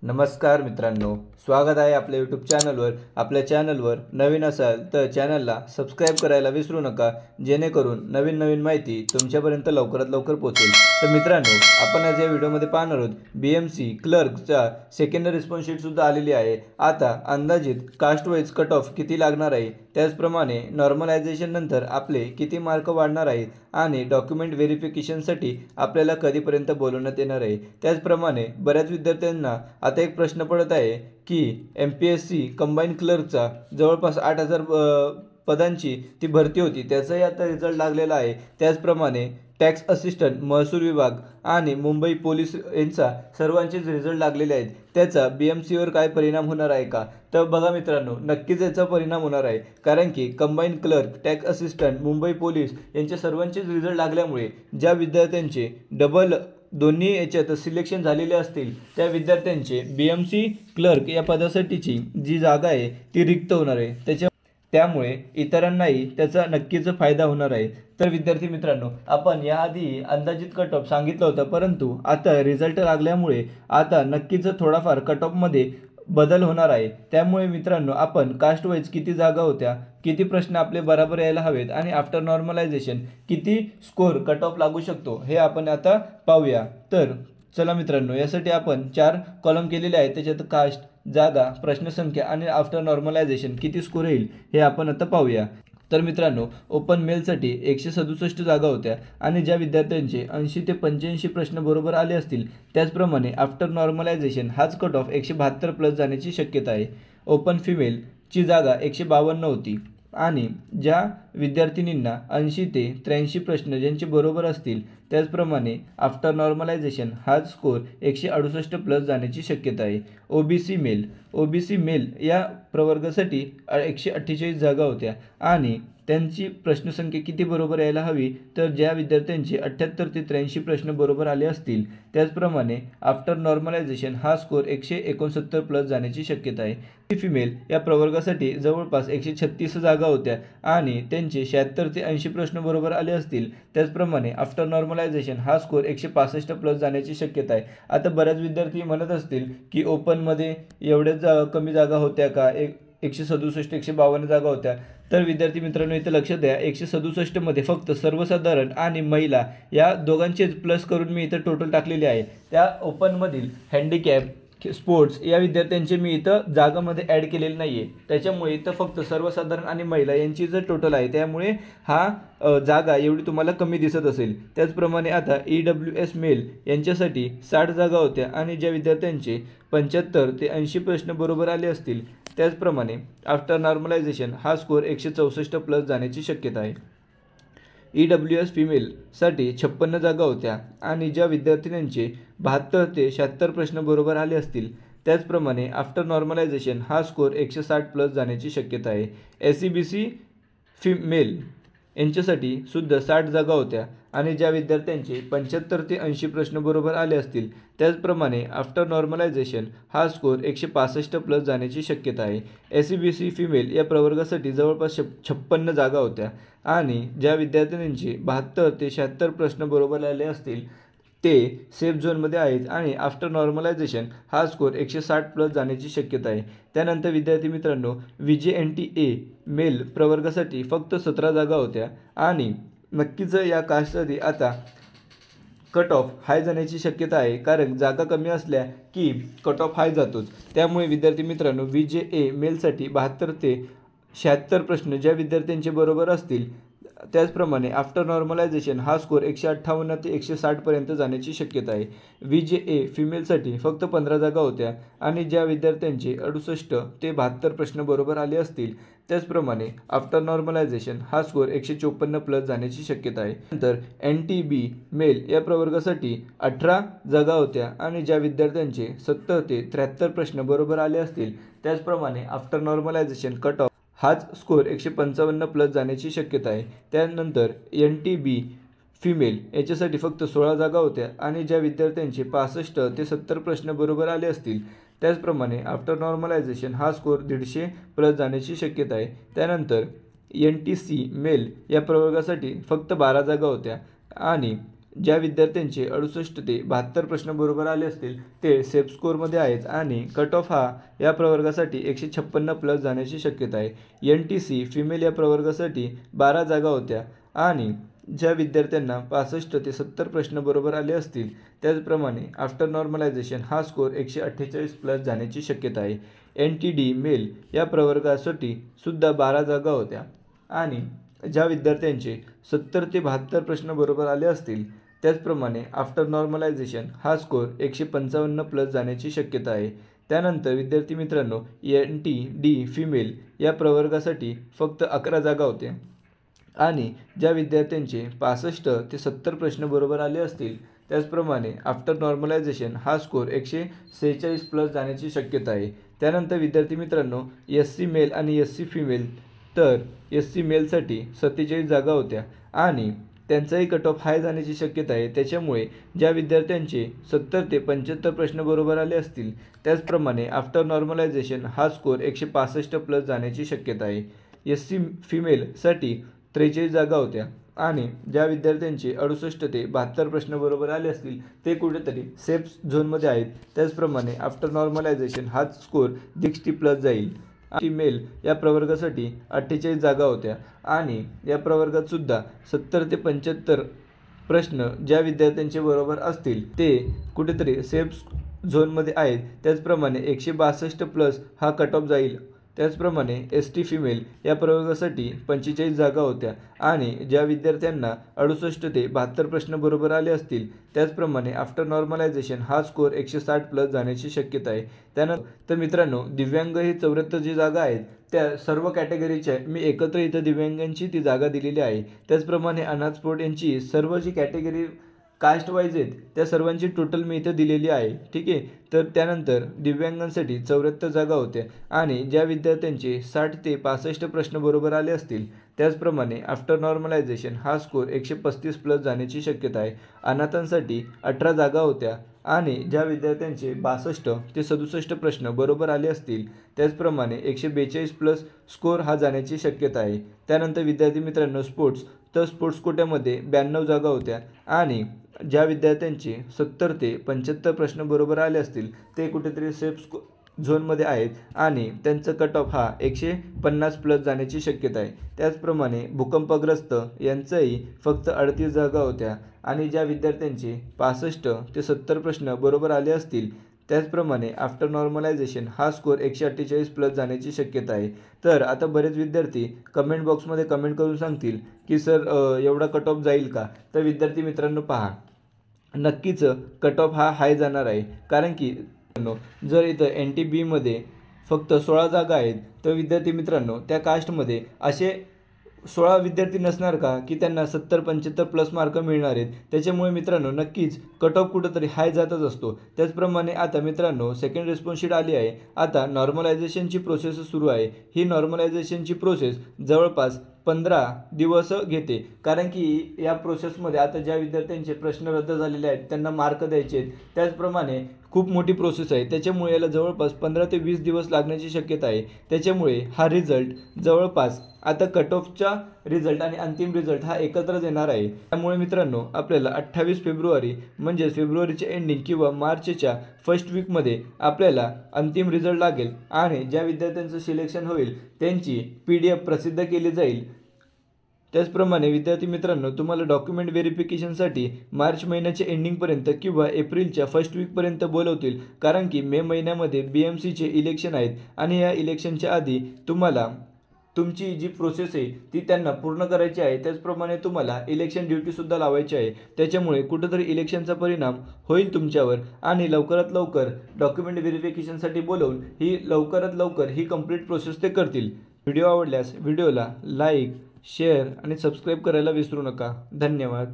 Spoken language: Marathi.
नमस्कार मित्रांनो, स्वागत आहे आपल्या यूट्यूब चॅनलवर। आपल्या चॅनलवर नवीन असाल तर चॅनलला सबस्क्राईब करायला विसरू नका, जेणेकरून नवीन नवीन माहिती तुमच्यापर्यंत लवकरात लवकर पोहोचेल। तर मित्रांनो, आपण आज या व्हिडिओमध्ये पाहणार आहोत BMC क्लर्कचा सेकंडरी रिस्पॉन्स शीट सुद्धा आलेली आहे। आता अंदाजित कास्ट वाईज कट ऑफ किती लागणार आहे, त्याचप्रमाणे नॉर्मलायझेशन नंतर आपले किती मार्क वाढणार आहेत आणि डॉक्युमेंट व्हेरिफिकेशनसाठी आपल्याला कधीपर्यंत बोलवण्यात येणार आहे। त्याचप्रमाणे बऱ्याच विद्यार्थ्यांना आता एक प्रश्न पडत आहे की MPSC कंबाईन क्लर्कचा जवळपास 8,000 पदांची ती भरती होती, त्याचाही आता रिझल्ट लागलेला आहे। त्याचप्रमाणे टॅक्स असिस्टंट, महसूल विभाग आणि मुंबई पोलीस यांचा सर्वांचेच रिझल्ट लागलेले आहेत। त्याचा BMCवर काय परिणाम होणार आहे का? तर बघा मित्रांनो, नक्कीच याचा परिणाम होणार आहे, कारण की combine clerk, tax assistant, Mumbai police यांचे सर्वांचेच रिझल्ट लागल्यामुळे ज्या विद्यार्थ्यांचे डबल दोन्ही याच्यात सिलेक्शन झालेले असतील त्या विद्यार्थ्यांचे BMC क्लर्क या पदासाठीची जी जागा आहे ती रिक्त होणार आहे। त्यामुळे इतरांनाही त्याचा नक्कीच फायदा होणार आहे। तर विद्यार्थी मित्रांनो, आपण याआधी अंदाजित कट ऑफ सांगितलं होतं, परंतु आता रिझल्ट लागल्यामुळे आता नक्कीच थोडाफार कट ऑफमध्ये बदल होणार आहे। त्यामुळे मित्रांनो, आपण कास्ट वाईज किती जागा होत्या, किती प्रश्न आपले बरोबर यायला हवेत आणि आफ्टर नॉर्मलायझेशन किती स्कोर कट ऑफ लागू शकतो हे आपण आता पाहूया। तर चला मित्रांनो, यासाठी आपण 4 कॉलम केलेले आहेत। त्याच्यात कास्ट, जागा, प्रश्नसंख्या आणि आफ्टर नॉर्मलायझेशन किती स्कोर येईल हे आपण आता पाहूया। तर मित्रांनो, ओपन मेलसाठी 167 जागा होत्या आणि ज्या विद्यार्थ्यांचे 80 ते 85 प्रश्न बरोबर आले असतील, त्याचप्रमाणे आफ्टर नॉर्मलायझेशन हाच कट ऑफ 172 प्लस जाण्याची शक्यता आहे। ओपन फिमेलची जागा 152 होती आणि ज्या विद्यार्थिनींना 80 ते 83 प्रश्न ज्यांचे बरोबर असतील, त्याचप्रमाणे आफ्टर नॉर्मलायझेशन हाच स्कोर 168 प्लस जाण्याची शक्यता आहे। ओबीसी मेल या प्रवर्गासाठी 148 जागा होत्या आणि त्यांची प्रश्नसंख्या किती बरोबर यायला हवी, तर ज्या विद्यार्थ्यांचे 78 ते 83 प्रश्न बरोबर आले असतील, त्याचप्रमाणे आफ्टर नॉर्मलायझेशन हा स्कोर 169 प्लस जाण्याची शक्यता आहे। फिमेल या प्रवर्गासाठी जवळपास 136 जागा होत्या आणि त्यांचे 76 ते 80 प्रश्न बरोबर आले असतील, त्याचप्रमाणे आफ्टर नॉर्मलायझेशन हा स्कोर 165 प्लस जाण्याची शक्यता आहे। आता बऱ्याच विद्यार्थी म्हणत असतील की ओपनमध्ये एवढ्याच कमी जागा होत्या का, 167 152 जागा होत्या। तर विद्यार्थी मित्रांनो, इथं लक्षात द्या, 167 मध्ये फक्त सर्वसाधारण आणि महिला या दोघांचेच प्लस करून मी इथं टोटल टाकलेले आहे। त्या ओपनमधील हँडिकॅप, स्पोर्ट्स या विद्यार्थ्यांचे मी इथं जागामध्ये ॲड केलेले नाही आहे, त्याच्यामुळे इथं फक्त सर्वसाधारण आणि महिला यांची जर टोटल आहे, त्यामुळे हा जागा एवढी तुम्हाला कमी दिसत असेल। त्याचप्रमाणे आता EWS मेल यांच्यासाठी 60 जागा होत्या आणि ज्या विद्यार्थ्यांचे 75 ते 80 प्रश्न बरोबर आले असतील, त्याचप्रमाणे आफ्टर नॉर्मलायझेशन हा स्कोर 164 प्लस जाण्याची शक्यता आहे। EWS फिमेलसाठी 56 जागा होत्या आणि ज्या विद्यार्थिनींचे 72 ते 76 प्रश्न बरोबर आले असतील, त्याचप्रमाणे आफ्टर नॉर्मलायझेशन हा स्कोर 160 प्लस जाण्याची शक्यता आहे। SEBC फिमेल यांच्यासाठी सुद्धा 60 जागा होत्या आणि ज्या विद्यार्थ्यांचे 75 ते 80 प्रश्न बरोबर आले असतील, त्याचप्रमाणे आफ्टर नॉर्मलायझेशन हा स्कोर 165 प्लस जाण्याची शक्यता आहे। SEBC फिमेल या प्रवर्गासाठी जवळपास 56 जागा होत्या आणि ज्या विद्यार्थ्यांचे 72 ते 76 प्रश्न बरोबर आले असतील, ते सेफ झोनमध्ये आहेत आणि आफ्टर नॉर्मलायझेशन हा स्कोर 160 प्लस जाण्याची शक्यता आहे। त्यानंतर विद्यार्थी मित्रांनो, VJNTA मेल प्रवर्गासाठी फक्त 17 जागा होत्या आणि नक्कीच या कास्टसाठी आता कट ऑफ हाय जाण्याची शक्यता आहे, कारण जागा कमी असल्या की कट ऑफ हाय जातोच। त्यामुळे विद्यार्थी मित्रांनो, VJA मेलसाठी 72 ते 76 प्रश्न ज्या विद्यार्थ्यांचे बरोबर असतील, त्याचप्रमाणे आफ्टर नॉर्मलायझेशन हा स्कोर 158 ते 160 पर्यंत जाण्याची शक्यता आहे। VJA फिमेलसाठी फक्त 15 जागा होत्या आणि ज्या विद्यार्थ्यांचे 68 ते 72 प्रश्न बरोबर आले असतील, त्याचप्रमाणे आफ्टर नॉर्मलायझेशन हा स्कोर 154 प्लस जाण्याची शक्यता आहे। नंतर NTB मेल या प्रवर्गासाठी 18 जागा होत्या आणि ज्या विद्यार्थ्यांचे 70 ते 73 प्रश्न बरोबर आले असतील, त्याचप्रमाणे आफ्टर नॉर्मलायझेशन कट ऑफ हाच स्कोर 155 प्लस जाण्याची शक्यता आहे। त्यानंतर NTB फिमेल याच्यासाठी फक्त 16 जागा होत्या आणि ज्या विद्यार्थ्यांचे 65 ते 70 प्रश्न बरोबर आले असतील, त्याचप्रमाणे आफ्टर नॉर्मलायझेशन हा स्कोर 150 प्लस जाण्याची शक्यता आहे। त्यानंतर NTC मेल या प्रवर्गासाठी फक्त 12 जागा होत्या आणि ज्या विद्यार्थ्यांचे 68 ते 72 प्रश्न बरोबर आले असतील ते सेफ स्कोअरमध्ये आहेत आणि कट ऑफ हा या प्रवर्गासाठी 156 प्लस जाण्याची शक्यता आहे। NTC फिमेल या प्रवर्गासाठी 12 जागा होत्या आणि ज्या विद्यार्थ्यांना 65 ते 70 प्रश्न बरोबर आले असतील त्याचप्रमाणे आफ्टर नॉर्मलायझेशन हा स्कोअर 148 प्लस जाण्याची शक्यता आहे। NTD मेल या प्रवर्गासाठी सुद्धा 12 जागा होत्या आणि ज्या विद्यार्थ्यांचे 70 ते 72 प्रश्न बरोबर आले असतील त्याचप्रमाणे आफ्टर नॉर्मलायझेशन हा स्कोअर 155 प्लस जाण्याची शक्यता आहे। त्यानंतर विद्यार्थी मित्रांनो NTD फिमेल या प्रवर्गासाठी फक्त 11 जागा होत्या आणि ज्या विद्यार्थ्यांचे 65 ते 70 प्रश्न बरोबर आले असतील त्याचप्रमाणे आफ्टर नॉर्मलायझेशन हा स्कोअर 146 प्लस जाण्याची शक्यता आहे। त्यानंतर विद्यार्थी मित्रांनो SC मेल आणि SC फिमेल तर SC मेलसाठी 47 जागा होत्या आणि त्यांचाही कट ऑफ हाय जाण्याची शक्यता आहे। त्याच्यामुळे ज्या विद्यार्थ्यांचे 70 ते 75 प्रश्न बरोबर आले असतील त्याचप्रमाणे आफ्टर नॉर्मलायझेशन हा स्कोअर 165 प्लस जाण्याची शक्यता आहे। SC फिमेलसाठी 43 जागा होत्या आणि ज्या विद्यार्थ्यांचे 68 ते 72 प्रश्न बरोबर आले असतील ते कुठेतरी सेफ झोनमध्ये आहेत त्याचप्रमाणे आफ्टर नॉर्मलायझेशन हा स्कोअर 60 प्लस जाईल। मेल या प्रवर्गासाठी 48 जागा होत्या आणि या प्रवर्गात सुद्धा 70 ते 75 प्रश्न ज्या विद्यार्थ्यांचे बरोबर असतील ते कुठेतरी सेफ झोनमध्ये आहेत त्याचप्रमाणे 162 प्लस हा कट ऑफ जाईल। त्याचप्रमाणे ST फिमेल या प्रवर्गासाठी 45 जागा होत्या आणि ज्या विद्यार्थ्यांना 68 ते 72 प्रश्न बरोबर आले असतील त्याचप्रमाणे आफ्टर नॉर्मलायझेशन हा स्कोअर 160 प्लस जाण्याची शक्यता आहे। त्यानंतर मित्रांनो दिव्यांग ही 74 जी जागा आहेत त्या सर्व कॅटेगरीच्या मी एकत्र इथं दिव्यांगांची ती जागा दिलेली आहे। त्याचप्रमाणे अनाथ स्पोर्ट यांची सर्व जी कॅटेगरी कास्ट वाईज आहेत त्या सर्वांची टोटल मी इथं दिलेली आहे, ठीक आहे। तर त्यानंतर दिव्यांगांसाठी 74 जागा होत्या आणि ज्या विद्यार्थ्यांचे 60 ते 65 प्रश्न बरोबर आले असतील त्याचप्रमाणे आफ्टर नॉर्मलायझेशन हा स्कोअर 135 प्लस जाण्याची शक्यता आहे। अनाथांसाठी 18 जागा होत्या आणि ज्या विद्यार्थ्यांचे 62 ते 67 प्रश्न बरोबर आले असतील त्याचप्रमाणे 142 प्लस स्कोअर हा जाण्याची शक्यता आहे। त्यानंतर विद्यार्थी मित्रांनो स्पोर्ट्स कोट्यामध्ये 92 जागा होत्या आणि ज्या विद्यार्थ्यांचे 70 ते 75 प्रश्न बरोबर आले असतील ते कुठेतरी सेफ झोनमध्ये आहेत आणि त्यांचं कट ऑफ हा 150 प्लस जाण्याची शक्यता आहे। त्याचप्रमाणे भूकंपग्रस्त यांचंही फक्त 38 जागा होत्या आणि ज्या विद्यार्थ्यांचे 65 ते 70 प्रश्न बरोबर आले असतील त्याचप्रमाणे आफ्टर नॉर्मलायझेशन हा स्कोअर 148 प्लस जाण्याची शक्यता आहे। तर आता बरेच विद्यार्थी कमेंट बॉक्समध्ये कमेंट करून सांगतील की सर एवढा कट ऑफ जाईल का? तर विद्यार्थी मित्रांनो पहा, नक्कीच कट ऑफ हा हाय जाणार आहे कारण की जर इथं NTB मध्ये फक्त 16 जागा आहेत तर विद्यार्थी मित्रांनो त्या कास्टमध्ये असे 16 विद्यार्थी नसणार का की त्यांना 70-75 प्लस मार्क मिळणार आहेत। त्याच्यामुळे मित्रांनो नक्कीच कट ऑफ कुठंतरी हाय जातच असतो। त्याचप्रमाणे आता मित्रांनो सेकंड रिस्पॉन्स शीट आली आहे, आता नॉर्मलायझेशनची प्रोसेस सुरू आहे। ही नॉर्मलायझेशनची प्रोसेस जवळपास 15 दिवस घेते कारण की या प्रोसेसमध्ये आता ज्या विद्यार्थ्यांचे प्रश्न रद्द झालेले आहेत त्यांना मार्क द्यायचे आहेत, त्याचप्रमाणे खूप मोठी प्रोसेस आहे त्याच्यामुळे याला जवळपास 15 ते 20 दिवस लागण्याची शक्यता आहे। त्याच्यामुळे हा रिझल्ट जवळपास आता कट ऑफचा रिझल्ट आणि अंतिम रिझल्ट हा एकत्रच येणार आहे। त्यामुळे मित्रांनो आपल्याला 28 फेब्रुवारी म्हणजे फेब्रुवारीच्या एंडिंग किंवा मार्चच्या फर्स्ट वीकमध्ये आपल्याला अंतिम रिझल्ट लागेल आणि ज्या विद्यार्थ्यांचं सिलेक्शन होईल त्यांची PDF प्रसिद्ध केली जाईल। त्याचप्रमाणे विद्यार्थी मित्रांनो तुम्हाला डॉक्युमेंट व्हेरिफिकेशनसाठी मार्च महिन्याच्या एंडिंगपर्यंत किंवा एप्रिलच्या फर्स्ट वीकपर्यंत बोलवतील कारण की मे महिन्यामध्ये BMCचे इलेक्शन आहेत आणि या इलेक्शनच्या आधी तुम्हाला तुमची जी प्रोसेस आहे ती त्यांना पूर्ण करायची आहे। त्याचप्रमाणे तुम्हाला इलेक्शन ड्युटीसुद्धा लावायची आहे। त्याच्यामुळे कुठंतरी इलेक्शनचा परिणाम होईल तुमच्यावर आणि लवकरात लवकर डॉक्युमेंट व्हेरिफिकेशनसाठी बोलवून ही लवकरात लवकर ही कंप्लीट प्रोसेस ते करतील। व्हिडिओ आवडल्यास व्हिडिओला लाईक, शेअर आणि सबस्क्राईब करायला विसरू नका। धन्यवाद।